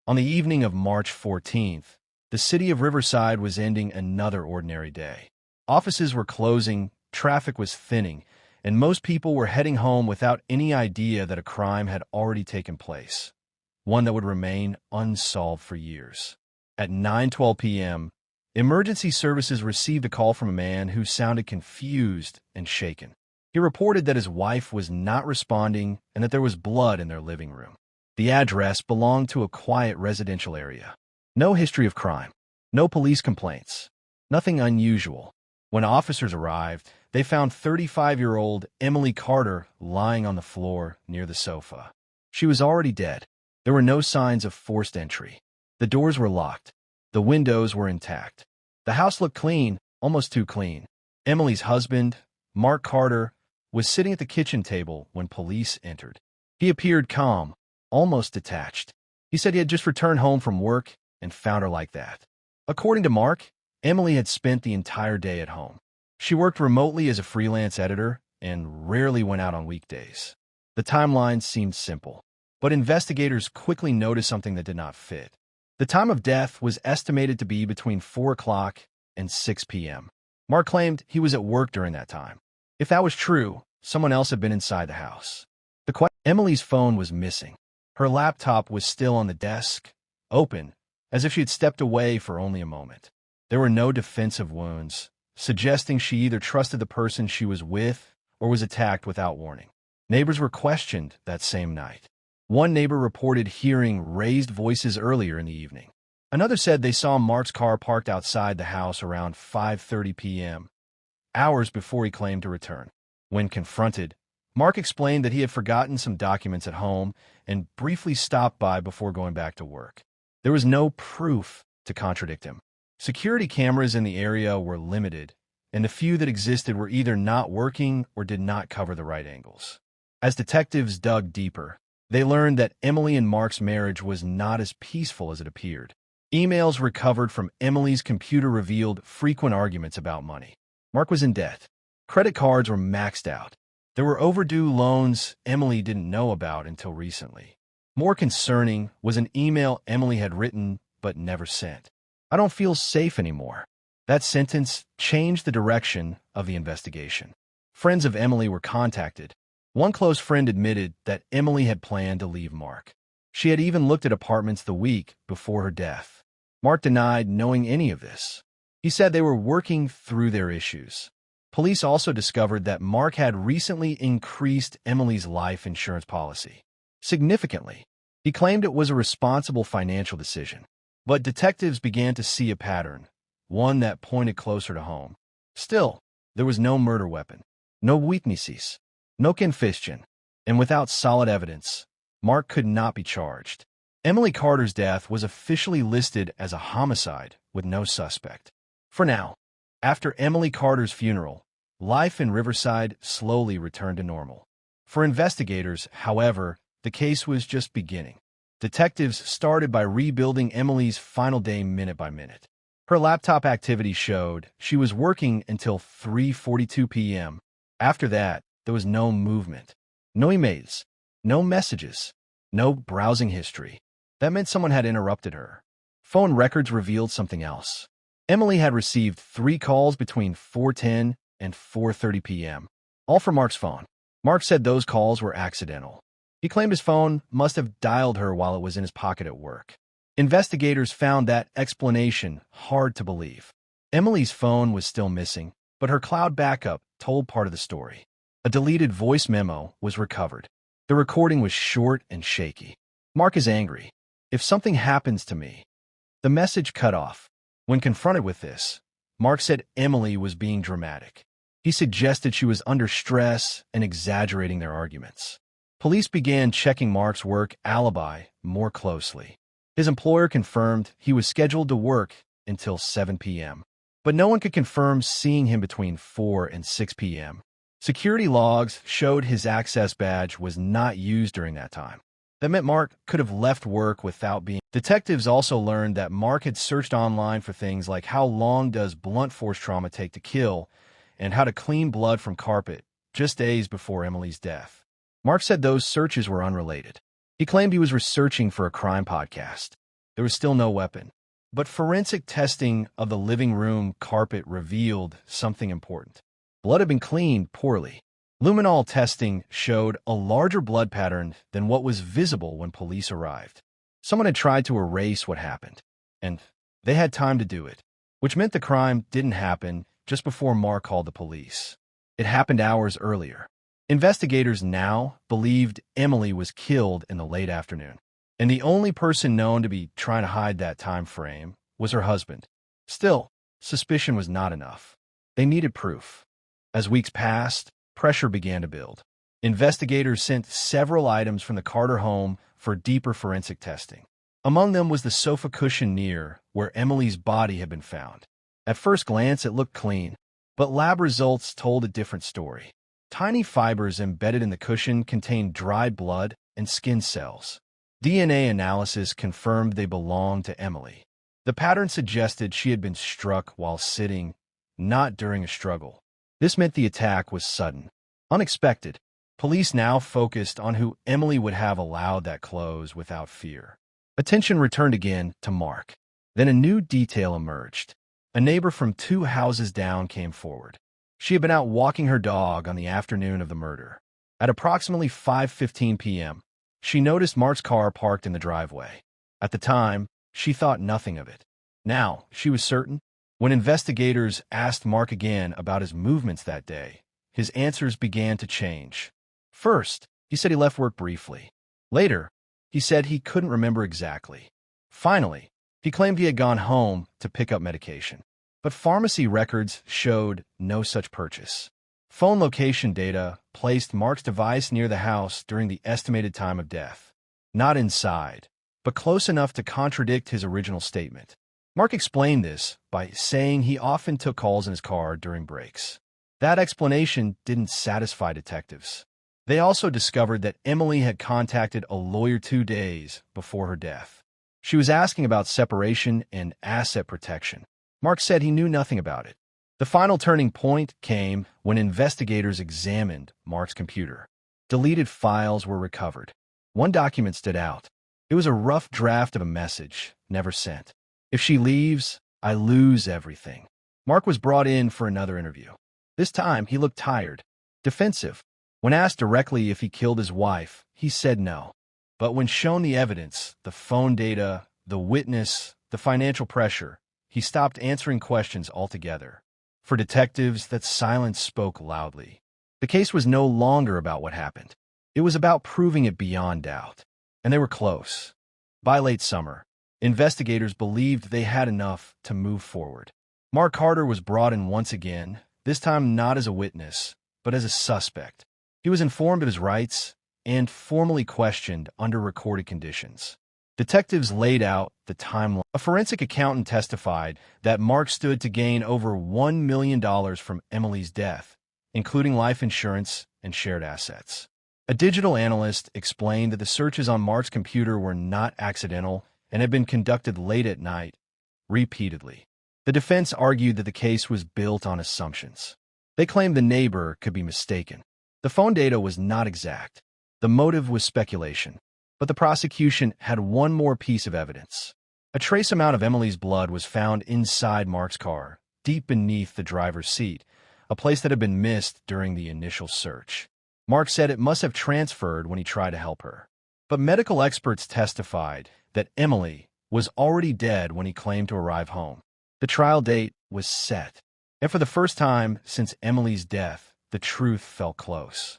On the evening of March 14th, the city of Riverside was ending another ordinary day. Offices were closing, traffic was thinning, and most people were heading home without any idea that a crime had already taken place, one that would remain unsolved for years. At 9:12 p.m., emergency services received a call from a man who sounded confused and shaken. He reported that his wife was not responding and that there was blood in their living room. The address belonged to a quiet residential area. No history of crime, no police complaints, nothing unusual. When officers arrived, they found 35-year-old Emily Carter lying on the floor near the sofa. She was already dead. There were no signs of forced entry. The doors were locked. The windows were intact. The house looked clean, almost too clean. Emily's husband, Mark Carter, was sitting at the kitchen table when police entered. He appeared calm, almost detached. He said he had just returned home from work and found her like that. According to Mark, Emily had spent the entire day at home. She worked remotely as a freelance editor and rarely went out on weekdays. The timeline seemed simple, but investigators quickly noticed something that did not fit. The time of death was estimated to be between 4 o'clock and 6 p.m. Mark claimed he was at work during that time. If that was true, someone else had been inside the house. Emily's phone was missing. Her laptop was still on the desk, open, as if she had stepped away for only a moment. There were no defensive wounds, suggesting she either trusted the person she was with or was attacked without warning. Neighbors were questioned that same night. One neighbor reported hearing raised voices earlier in the evening. Another said they saw Mark's car parked outside the house around 5:30 p.m., hours before he claimed to return. When confronted, Mark explained that he had forgotten some documents at home and briefly stopped by before going back to work. There was no proof to contradict him. Security cameras in the area were limited, and the few that existed were either not working or did not cover the right angles. As detectives dug deeper, they learned that Emily and Mark's marriage was not as peaceful as it appeared. Emails recovered from Emily's computer revealed frequent arguments about money. Mark was in debt. Credit cards were maxed out. There were overdue loans Emily didn't know about until recently. More concerning was an email Emily had written but never sent. "I don't feel safe anymore." That sentence changed the direction of the investigation. Friends of Emily were contacted. One close friend admitted that Emily had planned to leave Mark. She had even looked at apartments the week before her death. Mark denied knowing any of this. He said they were working through their issues. Police also discovered that Mark had recently increased Emily's life insurance policy significantly. He claimed it was a responsible financial decision. But detectives began to see a pattern, one that pointed closer to home. Still, there was no murder weapon, no witnesses, no confession, and without solid evidence, Mark could not be charged. Emily Carter's death was officially listed as a homicide with no suspect. For now, after Emily Carter's funeral, life in Riverside slowly returned to normal. For investigators, however, the case was just beginning. Detectives started by rebuilding Emily's final day minute by minute. Her laptop activity showed she was working until 3:42 p.m. After that, there was no movement, no emails, no messages, no browsing history. That meant someone had interrupted her. Phone records revealed something else. Emily had received 3 calls between 4:10 and 4:30 p.m., all from Mark's phone. Mark said those calls were accidental. He claimed his phone must have dialed her while it was in his pocket at work. Investigators found that explanation hard to believe. Emily's phone was still missing, but her cloud backup told part of the story. A deleted voice memo was recovered. The recording was short and shaky. "Mark is angry. If something happens to me." The message cut off. When confronted with this, Mark said Emily was being dramatic. He suggested she was under stress and exaggerating their arguments. Police began checking Mark's work alibi more closely. His employer confirmed he was scheduled to work until 7 p.m., but no one could confirm seeing him between 4 and 6 p.m. Security logs showed his access badge was not used during that time. That meant Mark could have left work without being. Detectives also learned that Mark had searched online for things like how long does blunt force trauma take to kill and how to clean blood from carpet just days before Emily's death. Mark said those searches were unrelated. He claimed he was researching for a crime podcast. There was still no weapon. But forensic testing of the living room carpet revealed something important. Blood had been cleaned poorly. Luminol testing showed a larger blood pattern than what was visible when police arrived. Someone had tried to erase what happened, and they had time to do it, which meant the crime didn't happen just before Mark called the police. It happened hours earlier. Investigators now believed Emily was killed in the late afternoon, and the only person known to be trying to hide that time frame was her husband. Still, suspicion was not enough. They needed proof. As weeks passed, pressure began to build. Investigators sent several items from the Carter home for deeper forensic testing. Among them was the sofa cushion near where Emily's body had been found. At first glance, it looked clean, but lab results told a different story. Tiny fibers embedded in the cushion contained dried blood and skin cells. DNA analysis confirmed they belonged to Emily. The pattern suggested she had been struck while sitting, not during a struggle. This meant the attack was sudden, unexpected. Police now focused on who Emily would have allowed that close without fear. Attention returned again to Mark. Then a new detail emerged. A neighbor from 2 houses down came forward. She had been out walking her dog on the afternoon of the murder. At approximately 5:15 p.m., she noticed Mark's car parked in the driveway. At the time, she thought nothing of it. Now, she was certain. When investigators asked Mark again about his movements that day, his answers began to change. First, he said he left work briefly. Later, he said he couldn't remember exactly. Finally, he claimed he had gone home to pick up medication. But pharmacy records showed no such purchase. Phone location data placed Mark's device near the house during the estimated time of death. Not inside, but close enough to contradict his original statement. Mark explained this by saying he often took calls in his car during breaks. That explanation didn't satisfy detectives. They also discovered that Emily had contacted a lawyer 2 days before her death. She was asking about separation and asset protection. Mark said he knew nothing about it. The final turning point came when investigators examined Mark's computer. Deleted files were recovered. One document stood out. It was a rough draft of a message, never sent. "If she leaves, I lose everything." Mark was brought in for another interview. This time, he looked tired, defensive. When asked directly if he killed his wife, he said no. But when shown the evidence, the phone data, the witness, the financial pressure, he stopped answering questions altogether. For detectives, that silence spoke loudly. The case was no longer about what happened. It was about proving it beyond doubt. And they were close. By late summer, investigators believed they had enough to move forward. Mark Carter was brought in once again, this time not as a witness, but as a suspect. He was informed of his rights and formally questioned under recorded conditions. Detectives laid out the timeline. A forensic accountant testified that Mark stood to gain over $1 million from Emily's death, including life insurance and shared assets. A digital analyst explained that the searches on Mark's computer were not accidental and had been conducted late at night, repeatedly. The defense argued that the case was built on assumptions. They claimed the neighbor could be mistaken. The phone data was not exact. The motive was speculation. But the prosecution had one more piece of evidence. A trace amount of Emily's blood was found inside Mark's car, deep beneath the driver's seat, a place that had been missed during the initial search. Mark said it must have transferred when he tried to help her. But medical experts testified that Emily was already dead when he claimed to arrive home. The trial date was set, and for the first time since Emily's death, the truth felt close.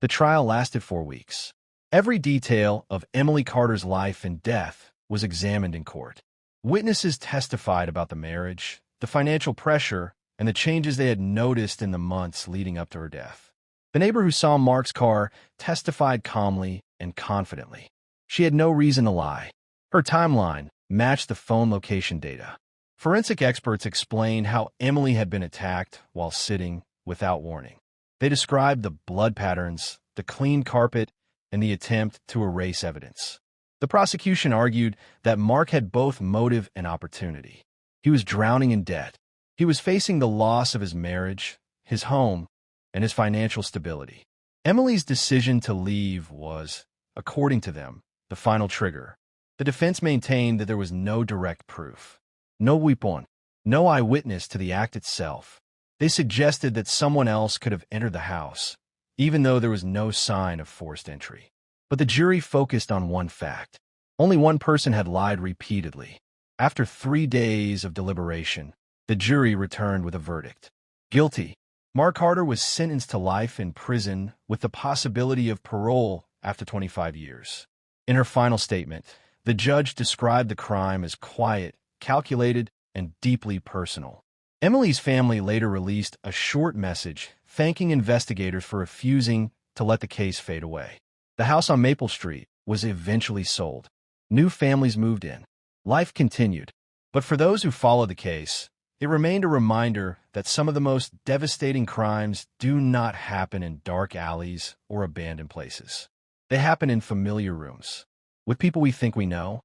The trial lasted 4 weeks. Every detail of Emily Carter's life and death was examined in court. Witnesses testified about the marriage, the financial pressure, and the changes they had noticed in the months leading up to her death. The neighbor who saw Mark's car testified calmly and confidently. She had no reason to lie. Her timeline matched the phone location data. Forensic experts explained how Emily had been attacked while sitting without warning. They described the blood patterns, the clean carpet, and the attempt to erase evidence. The prosecution argued that Mark had both motive and opportunity. He was drowning in debt. He was facing the loss of his marriage, his home, and his financial stability. Emily's decision to leave was, according to them, the final trigger. The defense maintained that there was no direct proof, no weapon, no eyewitness to the act itself. They suggested that someone else could have entered the house, even though there was no sign of forced entry. But the jury focused on one fact. Only one person had lied repeatedly. After 3 days of deliberation, the jury returned with a verdict. Guilty. Mark Harder was sentenced to life in prison with the possibility of parole after 25 years. In her final statement, the judge described the crime as quiet, calculated, and deeply personal. Emily's family later released a short message thanking investigators for refusing to let the case fade away. The house on Maple Street was eventually sold. New families moved in. Life continued. But for those who followed the case, it remained a reminder that some of the most devastating crimes do not happen in dark alleys or abandoned places. They happen in familiar rooms, with people we think we know,